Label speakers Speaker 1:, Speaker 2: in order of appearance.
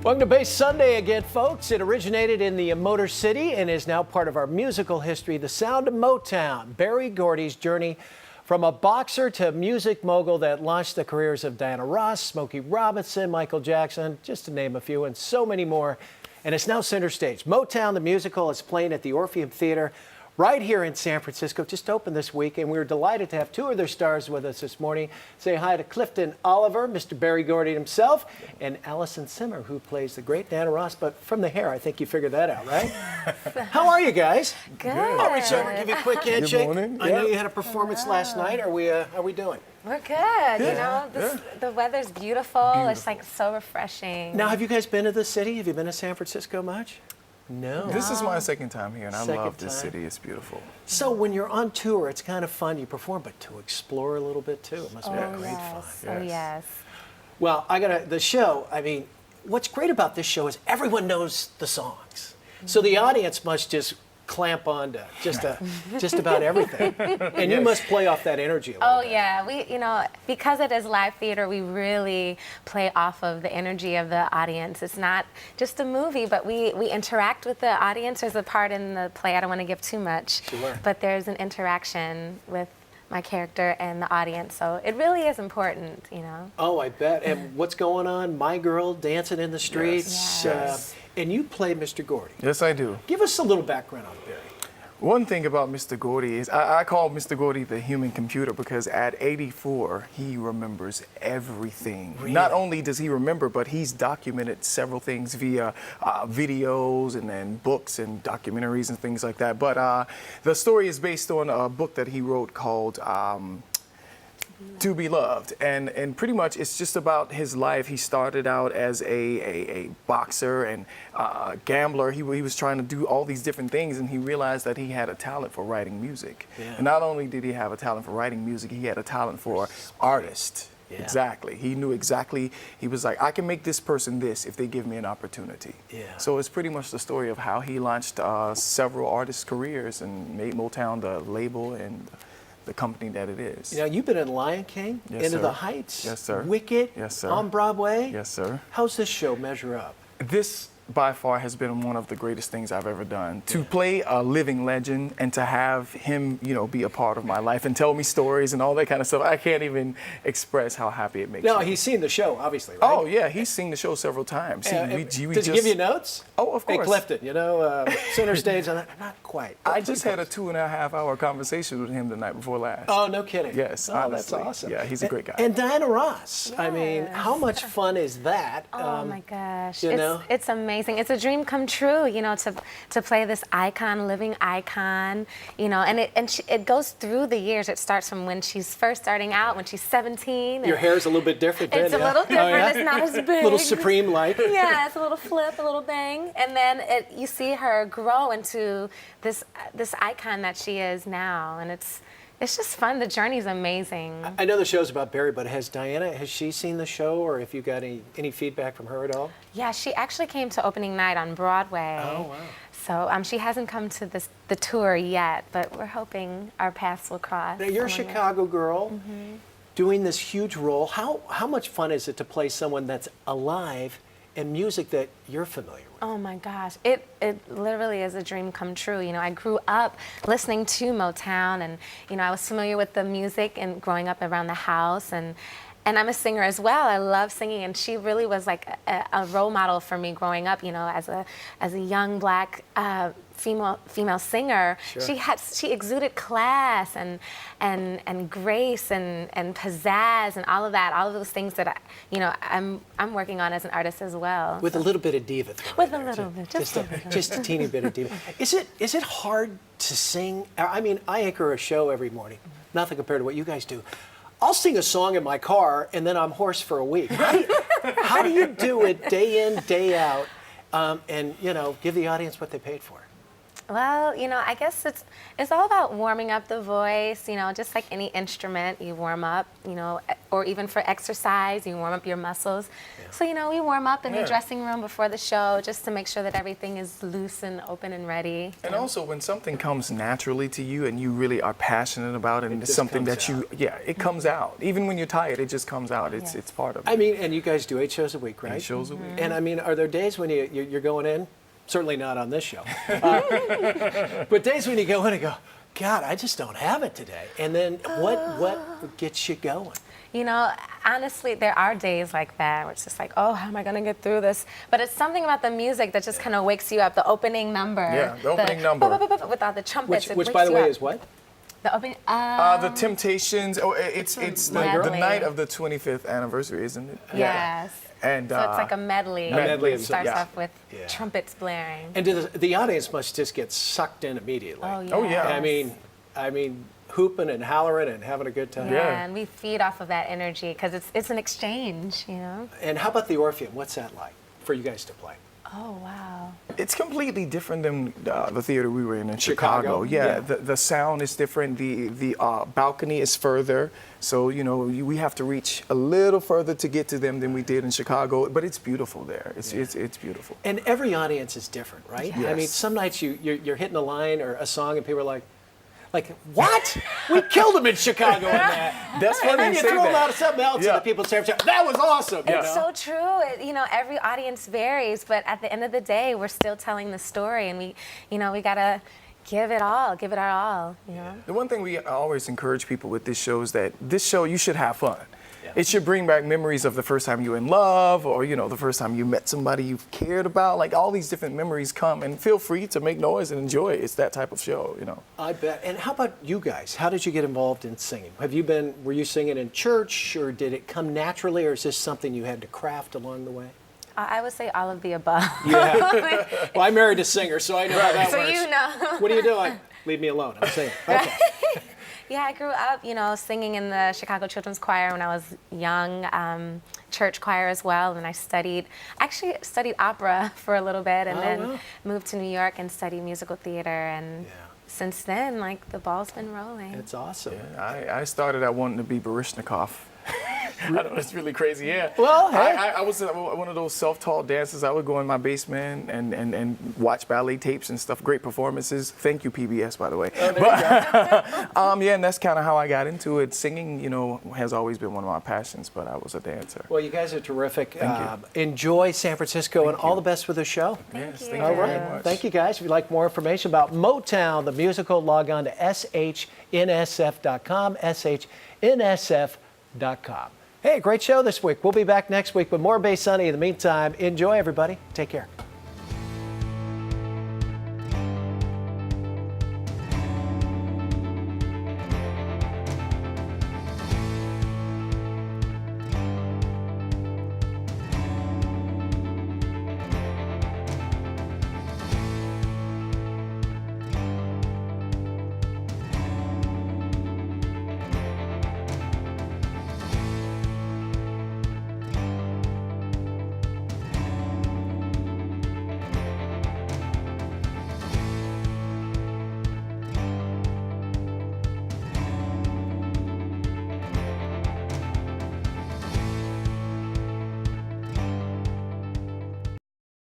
Speaker 1: Welcome to Bass Sunday again, folks. It originated in the Motor City and is now part of our musical history, the sound of Motown. Berry Gordy's journey from a boxer to music mogul that launched the careers of Diana Ross, Smokey Robinson, Michael Jackson, just to name a few, and so many more. And it's now center stage. Motown, the musical, is playing at the Orpheum Theater right here in San Francisco, just opened this week, and we were delighted to have two of their stars with us this morning. Say hi to Clifton Oliver, Mr. Berry Gordy himself, and Allison Semmer, who plays the great Diana Ross, but from the hair, I think you figured that out, right? How are you guys?
Speaker 2: Good.
Speaker 1: I'll reach over and give you a quick handshake.
Speaker 3: Good morning.
Speaker 1: I know you had a performance last night. How are we doing?
Speaker 2: We're good. You know, the weather's beautiful. It's like so refreshing.
Speaker 1: Now, have you guys been to the city? Have you been to San Francisco much? No.
Speaker 3: This is my second time here, and I love this
Speaker 1: time.
Speaker 3: city. It's beautiful.
Speaker 1: So when you're on tour, it's kind of fun. You perform, but to explore a little bit too, it must be great fun.
Speaker 2: Oh, yes.
Speaker 1: Well, the show, I mean, what's great about this show is everyone knows the songs. So the audience must just clamp on to just about everything. And you must play off that energy a little bit.
Speaker 2: Yeah, you know, because it is live theater, we really play off of the energy of the audience. It's not just a movie, but we interact with the audience. There's a part in the play, I don't want to give too much, but there's an interaction with my character and the audience, so it really is important, you know.
Speaker 1: Oh, I bet. And what's going on? My Girl, Dancing in the Streets.
Speaker 2: Yes.
Speaker 1: And you play Mr. Gordy.
Speaker 3: Yes, I do.
Speaker 1: Give us a little background on Berry.
Speaker 3: One thing about Mr. Gordy is I call Mr. Gordy the human computer because at 84, he remembers everything.
Speaker 1: Really?
Speaker 3: Not only does he remember, but he's documented several things via videos and then books and documentaries and things like that. But the story is based on a book that he wrote called To Be Loved, and pretty much it's just about his life. He started out as a boxer and a gambler. He was trying to do all these different things, and he realized that he had a talent for writing music. And not only did he have a talent for writing music, he had a talent for artists. Exactly. He knew exactly. He was like, I can make this person this if they give me an opportunity. So it's pretty much the story of how he launched several artists' careers and made Motown the label and the company that it is.
Speaker 1: You know, you've been in Lion King, Into the Heights,
Speaker 3: yes, sir.
Speaker 1: Wicked,
Speaker 3: yes, sir.
Speaker 1: on Broadway.
Speaker 3: Yes, sir.
Speaker 1: How's this show measure up?
Speaker 3: This, by far, has been one of the greatest things I've ever done. To play a living legend and to have him, you know, be a part of my life and tell me stories and all that kind of stuff, I can't even express how happy it makes me.
Speaker 1: No, he's seen the show, obviously, right?
Speaker 3: Oh, yeah, he's seen the show several times.
Speaker 1: Did he give you notes?
Speaker 3: Oh, of course.
Speaker 1: Hey, Clifton, you know, center stage on that? Not quite.
Speaker 3: I just had a 2.5-hour conversation with him the night before last.
Speaker 1: Oh, no kidding.
Speaker 3: Yes,
Speaker 1: oh,
Speaker 3: honestly.
Speaker 1: That's awesome.
Speaker 3: Yeah, he's a great guy.
Speaker 1: And Diana Ross. I mean, how much fun is that?
Speaker 2: Oh my gosh,
Speaker 1: you know?
Speaker 2: It's amazing. It's a dream come true, you know, to play this icon, living icon, you know, and it goes through the years. It starts from when she's first starting out, when she's 17.
Speaker 1: Your hair's a little bit different then,
Speaker 2: It's a little different. It's not as big.
Speaker 1: A little Supreme-like.
Speaker 2: Yeah, it's a little flip, a little bang, and then you see her grow into this icon that she is now, and it's just fun. The journey's amazing.
Speaker 1: I know the show's about Berry, but has she seen the show, or if you got any feedback from her at all?
Speaker 2: Yeah, she actually came to opening night on Broadway.
Speaker 1: Oh, wow.
Speaker 2: So she hasn't come to the tour yet, but we're hoping our paths will cross.
Speaker 1: Now, you're a Chicago girl, doing this huge role. How much fun is it to play someone that's alive and music that you're familiar with?
Speaker 2: Oh my gosh, it literally is a dream come true. You know, I grew up listening to Motown, and you know, I was familiar with the music and growing up around the house, and I'm a singer as well. I love singing, and she really was like a role model for me growing up. You know, as a young black female singer, she exuded class and grace and pizzazz and all of that, all of those things that I'm working on as an artist as well.
Speaker 1: With a little bit of diva thrown
Speaker 2: With
Speaker 1: in
Speaker 2: a
Speaker 1: there,
Speaker 2: little bit, just a little.
Speaker 1: Just a teeny bit of diva. Is it hard to sing? I mean, I anchor a show every morning. Nothing compared to what you guys do. I'll sing a song in my car, and then I'm hoarse for a week. How do you do it day in, day out, and you know, give the audience what they paid for?
Speaker 2: Well, I guess it's all about warming up the voice, just like any instrument, you warm up, or even for exercise, you warm up your muscles.
Speaker 1: Yeah.
Speaker 2: So, we warm up in
Speaker 3: Yeah.
Speaker 2: the dressing room before the show just to make sure that everything is loose and open and ready.
Speaker 3: And also, when something comes naturally to you and you really are passionate about it, and it's
Speaker 1: just
Speaker 3: something
Speaker 1: comes
Speaker 3: that it comes out. Even when you're tired, it just comes out. It's
Speaker 2: Yeah.
Speaker 3: it's part of it.
Speaker 1: I mean, and you guys do 8 shows a week, right?
Speaker 3: 8 shows a week.
Speaker 1: And I mean, are there days when you're going in? Certainly not on this show. But days when you go in and go, God, I just don't have it today. And then what gets you going?
Speaker 2: Honestly, there are days like that where it's just like, oh, how am I going to get through this? But it's something about the music that just kind of wakes you up. The opening number.
Speaker 3: Yeah, the opening number.
Speaker 2: With all the trumpets.
Speaker 1: Which by the way, is what?
Speaker 2: The opening.
Speaker 3: The Temptations. Oh, it's the
Speaker 2: medley.
Speaker 3: night of the 25th anniversary, isn't it?
Speaker 2: Yes.
Speaker 3: And
Speaker 2: So it's like a medley.
Speaker 1: medley
Speaker 2: It
Speaker 1: of
Speaker 2: starts
Speaker 3: yeah.
Speaker 2: off with
Speaker 1: Yeah.
Speaker 2: trumpets blaring.
Speaker 1: And the audience must just get sucked in immediately.
Speaker 2: Oh, yeah.
Speaker 3: Oh, yeah.
Speaker 1: I mean, hooping and hollering and having a good time.
Speaker 3: Yeah.
Speaker 2: And we feed off of that energy because it's an exchange,
Speaker 1: And how about the Orpheum? What's that like for you guys to play?
Speaker 2: Oh, wow.
Speaker 3: It's completely different than the theater we were in
Speaker 1: Chicago.
Speaker 3: Chicago. Yeah,
Speaker 1: Yeah.
Speaker 3: The sound is different. The balcony is further, so we have to reach a little further to get to them than we did in Chicago. But it's beautiful there. It's beautiful.
Speaker 1: And every audience is different, right?
Speaker 3: Yes.
Speaker 1: I mean, some nights you're hitting a line or a song and people are like, what? We killed him in Chicago in that.
Speaker 3: That's
Speaker 1: And
Speaker 3: funny
Speaker 1: then
Speaker 3: you
Speaker 1: you
Speaker 3: say
Speaker 1: throw
Speaker 3: that.
Speaker 1: out something else
Speaker 3: Yeah.
Speaker 1: and the people say, that was awesome.
Speaker 3: Yeah.
Speaker 1: You
Speaker 2: It's
Speaker 1: know?
Speaker 2: so true. Every audience varies, but at the end of the day, we're still telling the story, and we gotta give it all, give it our all.
Speaker 3: The one thing we always encourage people with this show is that this show, you should have fun.
Speaker 1: Yeah.
Speaker 3: It should bring back memories of the first time you were in love, or the first time you met somebody you cared about. Like, all these different memories come, and feel free to make noise and enjoy it. It's that type of show.
Speaker 1: I bet. And how about you guys? How did you get involved in singing? Were you singing in church, or did it come naturally, or is this something you had to craft along the way?
Speaker 2: I would say all of the above.
Speaker 1: Yeah. Well, I married a singer, so I know how that
Speaker 2: So
Speaker 1: works.
Speaker 2: you know.
Speaker 1: What are you doing? Leave me alone. I'm singing. Okay.
Speaker 2: Yeah, I grew up, singing in the Chicago Children's Choir when I was young, church choir as well, and I actually studied opera for a little bit, and then
Speaker 1: wow.
Speaker 2: moved to New York and studied musical theater, and
Speaker 1: Yeah.
Speaker 2: since then, the ball's been rolling.
Speaker 1: It's awesome.
Speaker 3: I started out wanting to be Baryshnikov. I know, it's really crazy, yeah.
Speaker 1: Well, hey.
Speaker 3: I was one of those self-taught dancers. I would go in my basement and watch ballet tapes and stuff. Great performances. Thank you, PBS, by the way. And that's kind of how I got into it. Singing, has always been one of my passions, but I was a dancer.
Speaker 1: Well, you guys are terrific.
Speaker 3: Thank you.
Speaker 1: Enjoy San Francisco and all the best with the show.
Speaker 3: Yes,
Speaker 2: you.
Speaker 3: thank
Speaker 1: All
Speaker 3: you very
Speaker 1: right.
Speaker 3: much.
Speaker 1: Thank you, guys. If you'd like more information about Motown, the musical, log on to shnsf.com, shnsf.com. Hey, great show this week. We'll be back next week with more Bay Sunny. In the meantime, enjoy, everybody. Take care.